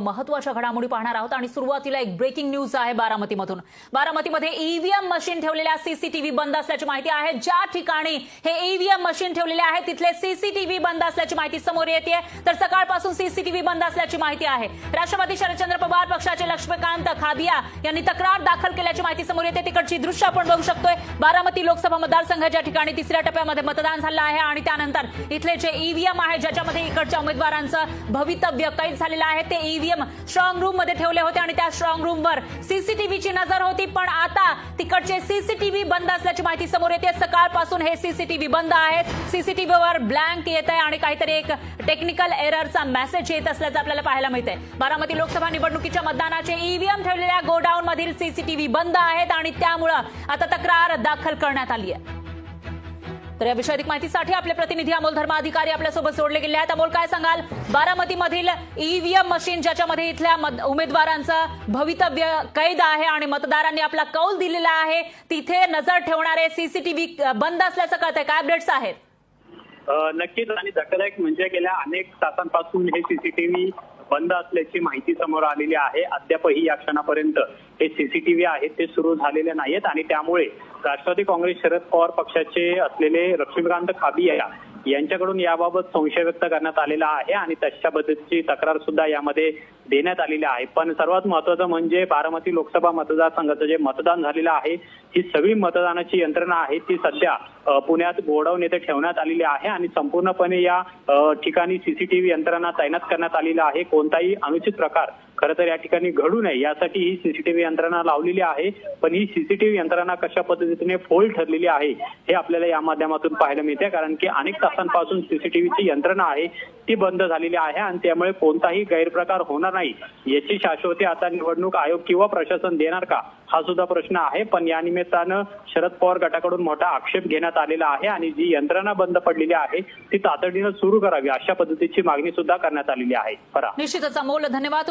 महत्त्वाच्या घडामोडी पाहणार आहोत आणि सुरुवातीला एक ब्रेकिंग न्यूज आहे बारामतीमधून। बारामतीमध्ये ईव्हीएम मशीन ठेवलेल्या सीसीटीव्ही बंद असल्याची माहिती आहे। ज्या ठिकाणी हे ईव्हीएम मशीन ठेवलेले आहे तिथले सीसीटीव्ही बंद असल्याची माहिती समोर येते। तर सकाळपासून सीसीटीव्ही बंद असल्याची माहिती आहे। राष्ट्रवादी शरदचंद्र पवार पक्षाचे लक्ष्मीकांत खाबिया यांनी तक्रार दाखल केल्याची माहिती समोर येते। तिकडची दृश्य आपण बघू शकतोय। बारामती लोकसभा मतदारसंघाच्या ठिकाणी तिसऱ्या टप्प्यामध्ये मतदान झालं आहे आणि त्यानंतर इथले जे ईव्हीएम आहे ज्याच्यामध्ये इकडच्या उमेदवारांचं भवितव्य कैद झालेलं आहे ते ईव्हीएम स्ट्रॉंग रूम मध्ये ठेवले होते आणि त्या स्ट्रॉंग रूम वर सीसीटीव्हीची नजर होती। पण आता तिकडचे सीसीटीव्ही बंद असल्याची माहिती समोर येते। सकाळपासून हे सीसीटीव्ही बंद आहेत। सीसीटीव्हीवर ब्लँक येत आहे आणि काहीतरी एक टेक्निकल एररचा मेसेज येत असल्याचं आपल्याला पाहायला मिळतंय। बारामती लोकसभा निवडणुकीच्या मतदानाचे ईव्हीएम ठेवलेल्या गोडाऊन मधील सीसीटीव्ही बंद आहेत आणि त्यामुळे आता तक्रार दाखल करण्यात आली आहे। तर या विषयात माहितीसाठी आपले प्रतिनिधी अमोल धर्माधिकारी आपल्यासोबत जोडले गेले आहेत। अमोल, काय सांगाल बारामतीमधील ईव्हीएम मशीन ज्याच्यामध्ये इथल्या उमेदवारांचं भवितव्य कैद आहे आणि मतदारांनी आपला कौल दिलेला आहे तिथे नजर ठेवणारे सीसीटीव्ही बंद असल्याचं कळतंय, काय अपडेट्स आहेत? नक्कीच आणि धक्कादायक म्हणजे गेल्या अनेक तासांपासून हे सीसीटीव्ही बंद असल्याची माहिती समोर आलेली आहे। अद्यापही या क्षणापर्यंत हे सीसीटीव्ही आहेत ते सुरू झालेले नाहीत आणि त्यामुळे राष्ट्रवादी काँग्रेस शरद पवार पक्षाचे असलेले लक्ष्मीकांत खाबिया यांच्याकडून याबाबत संशय व्यक्त करण्यात आलेला आहे आणि तशा पद्धतीची तक्रार सुद्धा यामध्ये देण्यात आलेली आहे। पण सर्वात महत्त्वाचं म्हणजे बारामती लोकसभा मतदारसंघाचं जे मतदान झालेलं आहे ही सगळी मतदानाची यंत्रणा आहे ती सध्या पुण्यात गोडाऊन येथे ठेवण्यात आलेली आहे आणि संपूर्णपणे या ठिकाणी सीसीटीव्ही यंत्रणा तैनात करण्यात आलेली आहे। कोणताही अनुचित प्रकार खरं तर या ठिकाणी घडू नये यासाठी ही सीसीटीव्ही यंत्रणा लावलेली आहे। पण ही सीसीटीव्ही यंत्रणा कशा पद्धतीने फोल ठरलेली आहे हे आपल्याला या माध्यमातून पाहायला मिळते, कारण की अनेक तासांपासून सीसीटीव्हीची यंत्रणा आहे ती बंद झालेली आहे आणि त्यामुळे कोणताही गैरप्रकार होणार नाही याची शाश्वती आता निवडणूक आयोग किंवा प्रशासन देणार का हा सुद्धा प्रश्न आहे। पण या निमित्तानं शरद पवार गटाकडून मोठा आक्षेप घेण्यात आलेला आहे आणि जी यंत्रणा बंद पडलेली आहे ती तातडीनं सुरू करावी अशा पद्धतीची मागणी सुद्धा करण्यात आलेली आहे। निश्चितच अमोल, धन्यवाद।